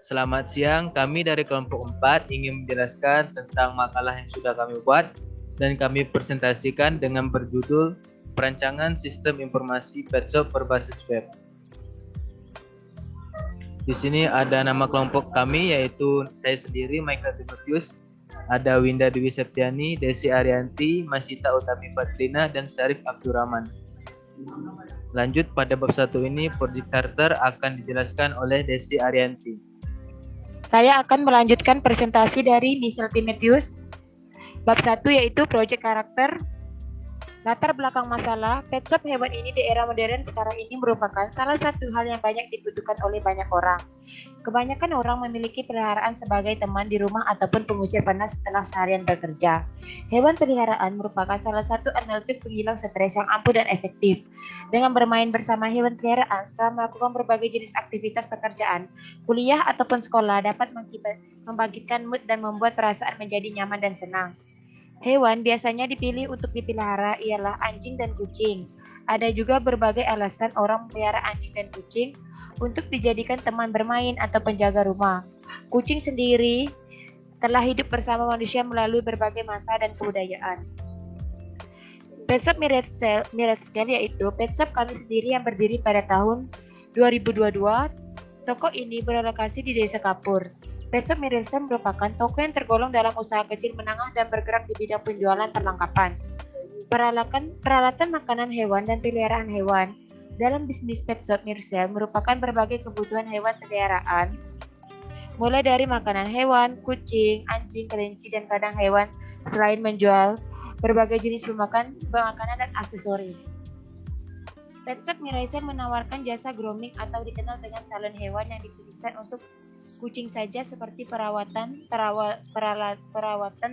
Selamat siang, kami dari kelompok 4 ingin menjelaskan tentang makalah yang sudah kami buat dan kami presentasikan dengan berjudul Perancangan Sistem Informasi Petshop Berbasis Web. Di sini ada nama kelompok kami, yaitu saya sendiri, Michael Timotius, ada Winda Dewi Septiani, Desi Arianti, Masita Utami Fatlina, dan Syarif Abdurrahman. Lanjut pada bab 1 ini, Project Charter akan dijelaskan oleh Desi Arianti. Saya akan melanjutkan presentasi dari Michelle Timotius. Bab 1 yaitu Project Karakter. Latar belakang masalah, pet shop hewan ini di era modern sekarang ini merupakan salah satu hal yang banyak dibutuhkan oleh banyak orang. Kebanyakan orang memiliki peliharaan sebagai teman di rumah ataupun pengusir panas setelah seharian bekerja. Hewan peliharaan merupakan salah satu alternatif penghilang stres yang ampuh dan efektif. Dengan bermain bersama hewan peliharaan setelah melakukan berbagai jenis aktivitas pekerjaan, kuliah ataupun sekolah dapat membangkitkan mood dan membuat perasaan menjadi nyaman dan senang. Hewan biasanya dipilih untuk dipelihara ialah anjing dan kucing. Ada juga berbagai alasan orang memelihara anjing dan kucing untuk dijadikan teman bermain atau penjaga rumah. Kucing sendiri telah hidup bersama manusia melalui berbagai masa dan kebudayaan. Pet Shop Miracle yaitu pet shop kami sendiri yang berdiri pada tahun 2022. Toko ini berlokasi di Desa Kapur. Pet Shop Miracle merupakan toko yang tergolong dalam usaha kecil menengah dan bergerak di bidang penjualan perlengkapan, peralatan makanan hewan dan peliharaan hewan. Dalam bisnis Pet Shop Miracle merupakan berbagai kebutuhan hewan peliharaan, mulai dari makanan hewan, kucing, anjing, kelinci, dan kandang hewan, selain menjual berbagai jenis makanan dan aksesoris. Pet Shop Miracle menawarkan jasa grooming atau dikenal dengan salon hewan yang dikhususkan untuk kucing saja seperti perawatan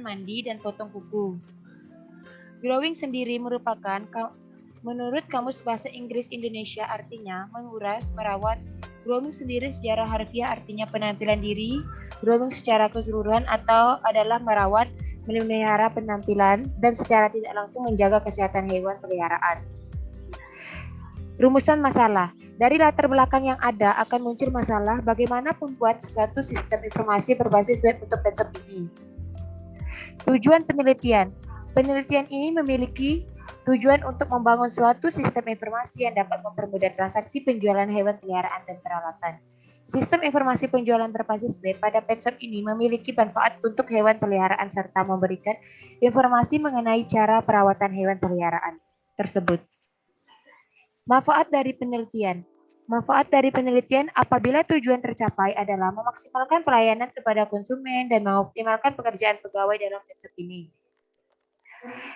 mandi dan potong kuku. Growing sendiri merupakan menurut Kamus Bahasa Inggris Indonesia artinya menguras, merawat. Grooming sendiri secara harfiah artinya penampilan diri. Grooming secara keseluruhan atau adalah merawat, memelihara penampilan dan secara tidak langsung menjaga kesehatan hewan peliharaan. Rumusan masalah. Dari latar belakang yang ada akan muncul masalah bagaimana membuat suatu sistem informasi berbasis web untuk pet shop ini. Tujuan penelitian. Penelitian ini memiliki tujuan untuk membangun suatu sistem informasi yang dapat mempermudah transaksi penjualan hewan peliharaan dan peralatan. Sistem informasi penjualan berbasis web pada pet shop ini memiliki manfaat untuk hewan peliharaan serta memberikan informasi mengenai cara perawatan hewan peliharaan tersebut. Manfaat dari penelitian. Manfaat dari penelitian apabila tujuan tercapai adalah memaksimalkan pelayanan kepada konsumen dan mengoptimalkan pekerjaan pegawai dalam pet shop ini.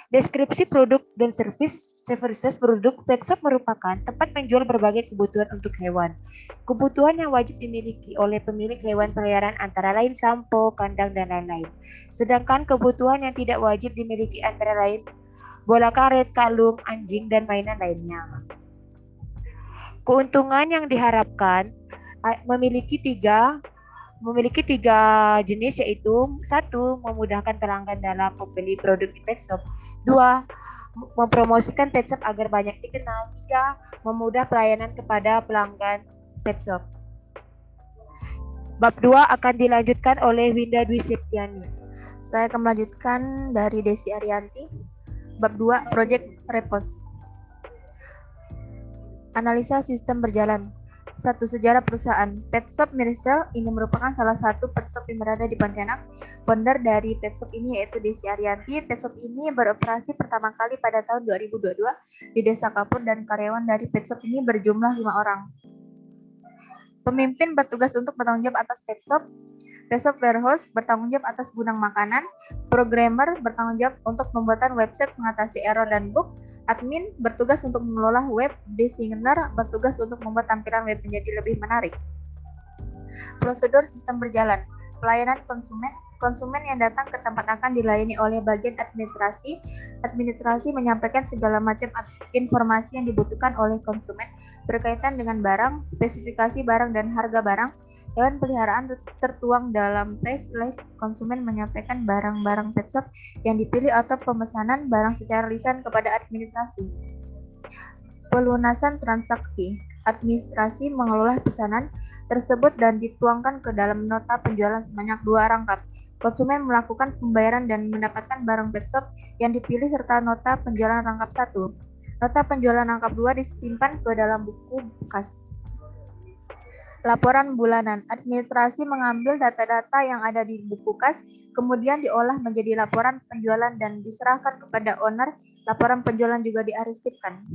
Deskripsi produk dan services produk pet shop merupakan tempat menjual berbagai kebutuhan untuk hewan. Kebutuhan yang wajib dimiliki oleh pemilik hewan peliharaan antara lain sampo, kandang, dan lain-lain. Sedangkan kebutuhan yang tidak wajib dimiliki antara lain bola karet, kalung, anjing, dan mainan lainnya. Keuntungan yang diharapkan memiliki tiga jenis, yaitu 1. Memudahkan pelanggan dalam membeli produk di pet shop. 2. Mempromosikan pet shop agar banyak dikenal. 3. Memudah pelayanan kepada pelanggan pet shop. Bab 2 akan dilanjutkan oleh Winda Dwi Septiani. Saya akan melanjutkan dari Desi Arianti. Bab 2 Project Repos. Analisa sistem berjalan. 1. Sejarah perusahaan. Pet Shop Miracle ini merupakan salah satu pet shop yang berada di Pontianak. Founder dari pet shop ini yaitu Desi Arianti. Pet shop ini beroperasi pertama kali pada tahun 2022 di Desa Kapur dan karyawan dari pet shop ini berjumlah 5 orang. Pemimpin bertugas untuk bertanggung jawab atas pet shop. Pet shop warehouse bertanggung jawab atas gudang makanan. Programmer bertanggung jawab untuk pembuatan website mengatasi error dan bug. Admin bertugas untuk mengelola web, designer bertugas untuk membuat tampilan web menjadi lebih menarik. Prosedur sistem berjalan. Pelayanan konsumen yang datang ke tempat akan dilayani oleh bagian administrasi. Administrasi menyampaikan segala macam informasi yang dibutuhkan oleh konsumen berkaitan dengan barang, spesifikasi barang dan harga barang. Hewan peliharaan tertuang dalam price list. Konsumen menyampaikan barang-barang pet shop yang dipilih atau pemesanan barang secara lisan kepada administrasi. Pelunasan transaksi. administrasi mengelola pesanan tersebut dan dituangkan ke dalam nota penjualan sebanyak 2 rangkap. Konsumen melakukan pembayaran dan mendapatkan barang pet shop yang dipilih serta nota penjualan rangkap 1. Nota penjualan rangkap 2 disimpan ke dalam buku kas. Laporan bulanan. Administrasi mengambil data-data yang ada di buku kas, kemudian diolah menjadi laporan penjualan dan diserahkan kepada owner. Laporan penjualan juga diarsipkan.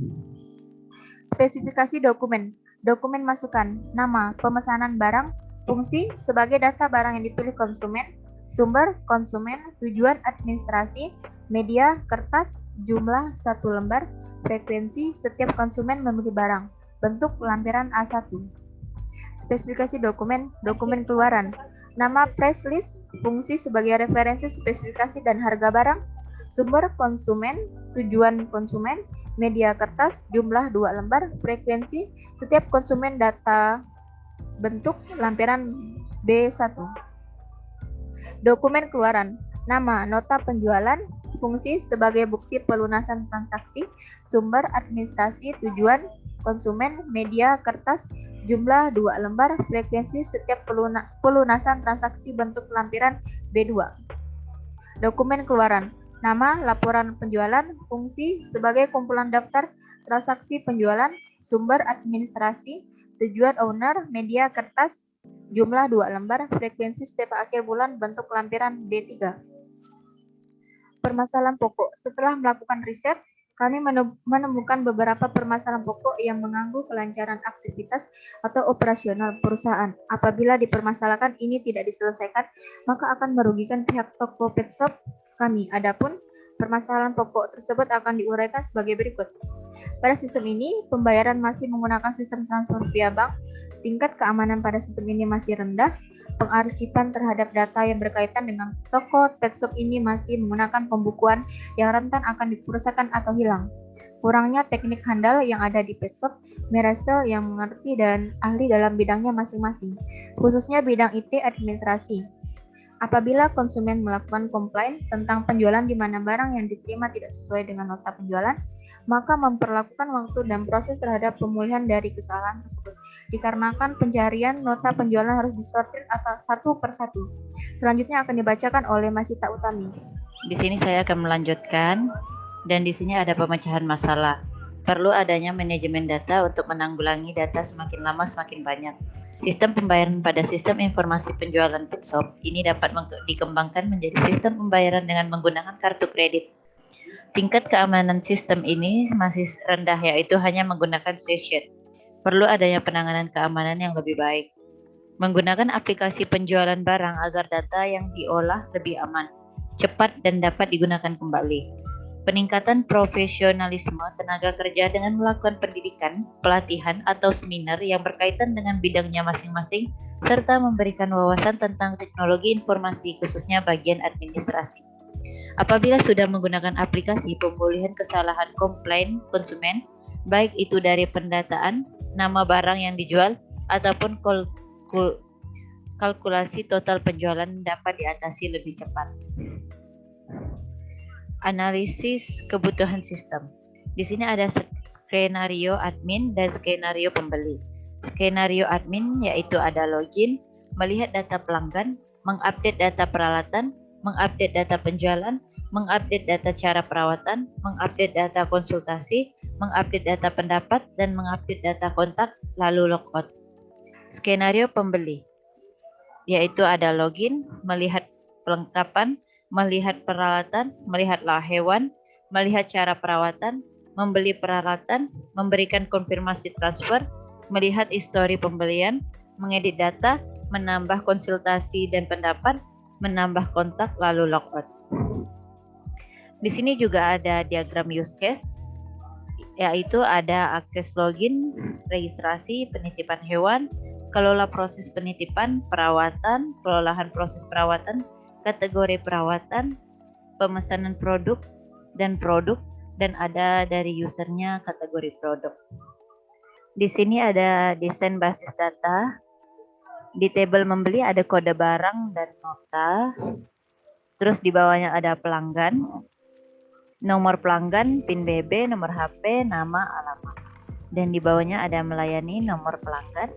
Spesifikasi dokumen. Dokumen masukan. Nama, pemesanan barang, fungsi sebagai data barang yang dipilih konsumen, sumber, konsumen, tujuan administrasi, media, kertas, jumlah 1 lembar, frekuensi setiap konsumen membeli barang, bentuk lampiran A1. Spesifikasi dokumen, dokumen keluaran. Nama press list, fungsi sebagai referensi spesifikasi dan harga barang, sumber konsumen, tujuan konsumen, media kertas, jumlah 2 lembar, frekuensi setiap konsumen, data bentuk lampiran B1. Dokumen keluaran. Nama, nota penjualan, fungsi sebagai bukti pelunasan transaksi, sumber administrasi, tujuan konsumen, media kertas, jumlah 2 lembar, frekuensi setiap pelunasan transaksi, bentuk lampiran B2. Dokumen keluaran. Nama, laporan penjualan, fungsi sebagai kumpulan daftar transaksi penjualan, sumber administrasi, tujuan owner, media kertas, jumlah 2 lembar, frekuensi setiap akhir bulan, bentuk lampiran B3. Permasalahan pokok. Setelah melakukan riset, kami menemukan beberapa permasalahan pokok yang mengganggu kelancaran aktivitas atau operasional perusahaan. Apabila dipermasalahkan ini tidak diselesaikan, maka akan merugikan pihak toko pet shop kami. Adapun permasalahan pokok tersebut akan diuraikan sebagai berikut. Pada sistem ini, pembayaran masih menggunakan sistem transfer via bank. Tingkat keamanan pada sistem ini masih rendah. Pengarsipan terhadap data yang berkaitan dengan toko pet shop ini masih menggunakan pembukuan yang rentan akan diperusakan atau hilang. Kurangnya teknik handal yang ada di pet shop, Meresel yang mengerti dan ahli dalam bidangnya masing-masing, khususnya bidang IT administrasi. Apabila konsumen melakukan komplain tentang penjualan di mana barang yang diterima tidak sesuai dengan nota penjualan, maka memperlakukan waktu dan proses terhadap pemulihan dari kesalahan tersebut. Dikarenakan pencarian nota penjualan harus disortir atau satu persatu. Selanjutnya akan dibacakan oleh Masita Utami. Di sini saya akan melanjutkan, dan di sini ada pemecahan masalah. Perlu adanya manajemen data untuk menanggulangi data semakin lama semakin banyak. Sistem pembayaran pada sistem informasi penjualan pet shop ini dapat dikembangkan menjadi sistem pembayaran dengan menggunakan kartu kredit. Tingkat keamanan sistem ini masih rendah, yaitu hanya menggunakan session. Perlu adanya penanganan keamanan yang lebih baik. Menggunakan aplikasi penjualan barang agar data yang diolah lebih aman, cepat, dan dapat digunakan kembali. Peningkatan profesionalisme tenaga kerja dengan melakukan pendidikan, pelatihan, atau seminar yang berkaitan dengan bidangnya masing-masing, serta memberikan wawasan tentang teknologi informasi, khususnya bagian administrasi. Apabila sudah menggunakan aplikasi pemulihan kesalahan komplain konsumen, baik itu dari pendataan, nama barang yang dijual, ataupun kalkulasi total penjualan dapat diatasi lebih cepat. Analisis kebutuhan sistem. Di sini ada skenario admin dan skenario pembeli. Skenario admin yaitu ada login, melihat data pelanggan, mengupdate data peralatan, mengupdate data penjualan, mengupdate data cara perawatan, mengupdate data konsultasi, mengupdate data pendapat, dan mengupdate data kontak, lalu logout. Skenario pembeli, yaitu ada login, melihat perlengkapan, melihat peralatan, melihat hewan, melihat cara perawatan, membeli peralatan, memberikan konfirmasi transfer, melihat histori pembelian, mengedit data, menambah konsultasi dan pendapat, menambah kontak, lalu logout. Di sini juga ada diagram use case, yaitu ada akses login, registrasi, penitipan hewan, kelola proses penitipan, perawatan, kelolahan proses perawatan, kategori perawatan, pemesanan produk, dan ada dari usernya kategori produk. Di sini ada desain basis data. Di tabel membeli ada kode barang dan nota. Terus di bawahnya ada pelanggan, nomor pelanggan, PIN BB, nomor HP, nama, alamat. dan di bawahnya ada melayani nomor pelanggan,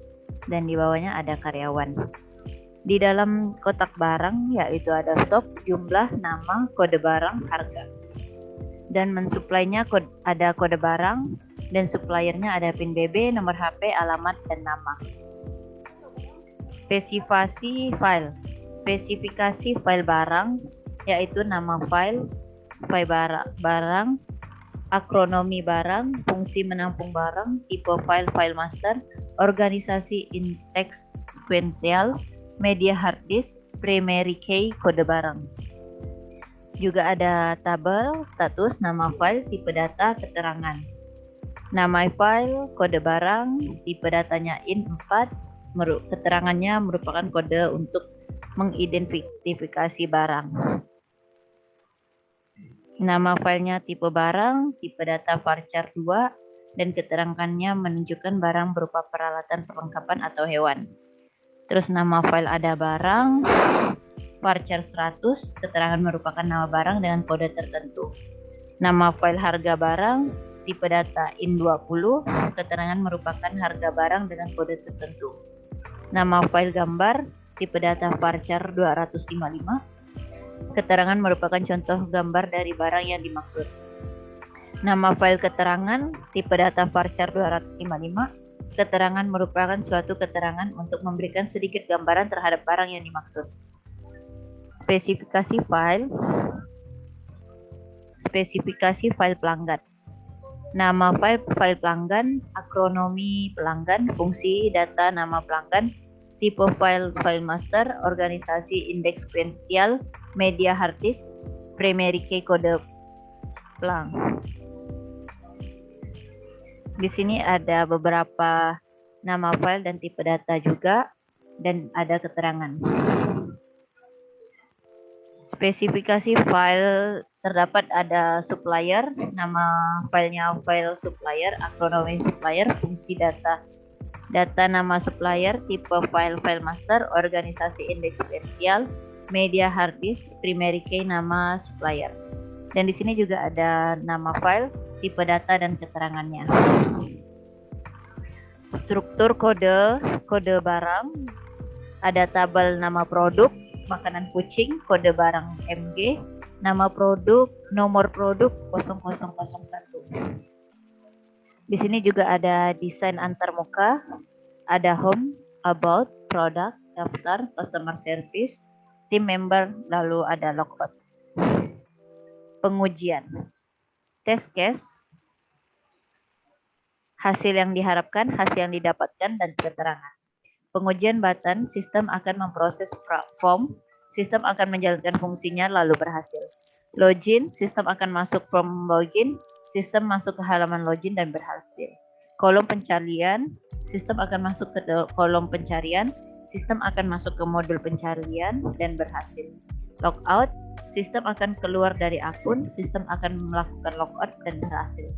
dan di bawahnya ada karyawan. Di dalam kotak barang yaitu ada stok, jumlah, nama, kode barang, harga. Dan mensuplainya ada kode barang, dan suppliernya ada PIN BB, nomor HP, alamat, dan nama. Spesifikasi file. Spesifikasi file barang yaitu nama file barang, akronomi barang, fungsi menampung barang, tipe file master, organisasi indeks sequential, media hard disk, primary key, kode barang. Juga ada tabel, status, nama file, tipe data, keterangan. Nama file, kode barang, tipe datanya IN4, keterangannya merupakan kode untuk mengidentifikasi barang. Nama filenya tipe barang, tipe data varchar 2, dan keterangannya menunjukkan barang berupa peralatan perlengkapan atau hewan. Terus nama file ada barang, varchar 100, keterangan merupakan nama barang dengan kode tertentu. Nama file harga barang, tipe data IN20, keterangan merupakan harga barang dengan kode tertentu. Nama file gambar, tipe data varchar 255, keterangan merupakan contoh gambar dari barang yang dimaksud. Nama file keterangan, tipe data varchar 255, keterangan merupakan suatu keterangan untuk memberikan sedikit gambaran terhadap barang yang dimaksud. Spesifikasi file pelanggan. Nama file pelanggan, akronomi pelanggan, fungsi data nama pelanggan, tipe file master, organisasi indeks sequential, media hard disk, primary key, kode pelang. Di sini ada beberapa nama file dan tipe data juga, dan ada keterangan. Spesifikasi file terdapat ada supplier, nama filenya file supplier, akronomi supplier, fungsi data nama supplier, tipe file master, organisasi indeks sequential, media hard disk, primary key, nama supplier. Dan di sini juga ada nama file, tipe data, dan keterangannya. Struktur kode barang, ada tabel nama produk, makanan kucing, kode barang MG, nama produk, nomor produk 0001. Di sini juga ada desain antarmuka, ada home, about, product, daftar, customer service, team member, lalu ada logout. Pengujian. Test case, hasil yang diharapkan, hasil yang didapatkan, dan keterangan. Pengujian button, sistem akan memproses form, sistem akan menjalankan fungsinya lalu berhasil. Login, sistem akan masuk form login, sistem masuk ke halaman login dan berhasil. Kolom pencarian, sistem akan masuk ke kolom pencarian, sistem akan masuk ke modul pencarian dan berhasil. Logout, sistem akan keluar dari akun, sistem akan melakukan logout dan berhasil.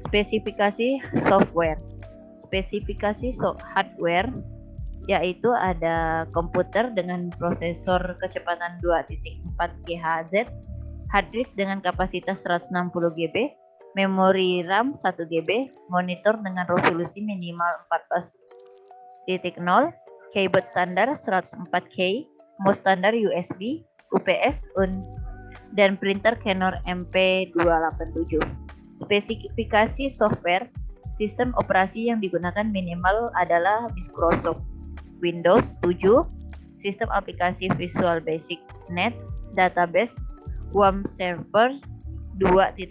Spesifikasi software. Spesifikasi hardware yaitu ada komputer dengan prosesor kecepatan 2.4 GHz, hard disk dengan kapasitas 160 GB, memori RAM 1 GB, monitor dengan resolusi minimal 14.0, keyboard standar 104K, mouse standar USB, UPS, dan printer Canon MP287. Spesifikasi software, sistem operasi yang digunakan minimal adalah Microsoft Windows 7, sistem aplikasi Visual Basic Net, database WAMP Server 2.0,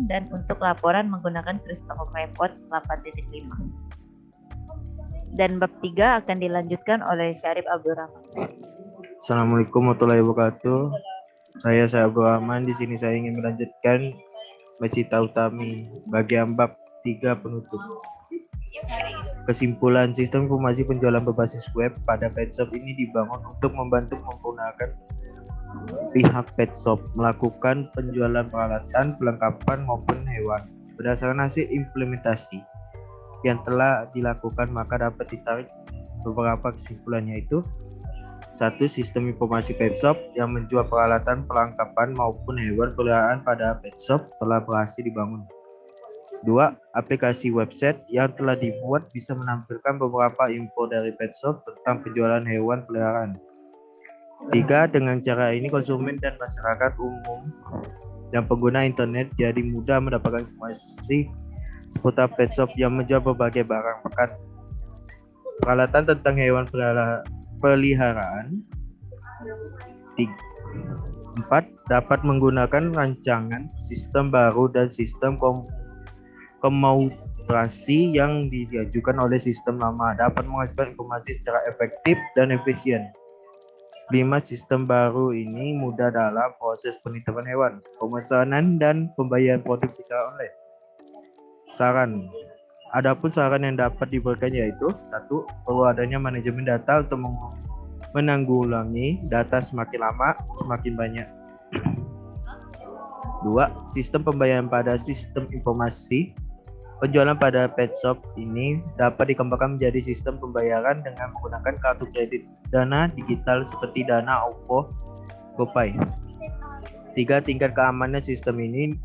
dan untuk laporan menggunakan Crystal Report 8.5. Dan bab 3 akan dilanjutkan oleh Syarif Abdurrahman. Assalamualaikum warahmatullahi wabarakatuh. Saya Abdul Rahman. Di sini saya ingin melanjutkan Macita Utami bagian bab 3 penutup. Kesimpulan, sistem informasi penjualan berbasis web pada pet shop ini dibangun untuk membantu menggunakan pihak pet shop melakukan penjualan peralatan, perlengkapan maupun hewan. Berdasarkan hasil implementasi yang telah dilakukan, maka dapat ditarik beberapa kesimpulan, yaitu 1. Sistem informasi pet shop yang menjual peralatan, perlengkapan maupun hewan peliharaan pada pet shop telah berhasil dibangun. 2. Aplikasi website yang telah dibuat bisa menampilkan beberapa info dari pet shop tentang penjualan hewan peliharaan. 3. Dengan cara ini konsumen dan masyarakat umum dan pengguna internet jadi mudah mendapatkan informasi seputar pet shop yang menjual berbagai barang pekan, peralatan tentang hewan peliharaan. 4. Dapat menggunakan rancangan sistem baru dan sistem komunikasi yang diajukan oleh sistem lama, dapat menghasilkan informasi secara efektif dan efisien. 5. Sistem baru ini mudah dalam proses penitipan hewan, pemesanan, dan pembayaran produk secara online. Saran. Adapun saran yang dapat diberikan yaitu 1. Perlu adanya manajemen data untuk menanggulangi data semakin lama semakin banyak. 2. Sistem pembayaran pada sistem informasi penjualan pada pet shop ini dapat dikembangkan menjadi sistem pembayaran dengan menggunakan kartu kredit, dana digital seperti Dana, OVO, GoPay. 3. Tingkat keamanan sistem ini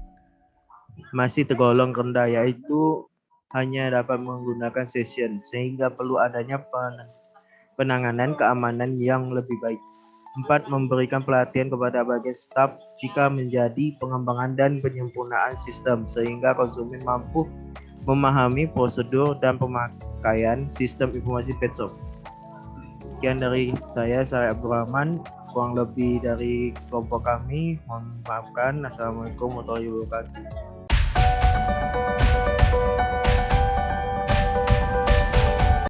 masih tergolong rendah, yaitu hanya dapat menggunakan session, sehingga perlu adanya penanganan keamanan yang lebih baik. 4. Memberikan pelatihan kepada bagian staf jika menjadi pengembangan dan penyempurnaan sistem, sehingga konsumen mampu memahami prosedur dan pemakaian sistem informasi pet shop. Sekian dari saya Abdurrahman. Kurang lebih dari kelompok kami, mohon maafkan. Assalamualaikum warahmatullahi wabarakatuh.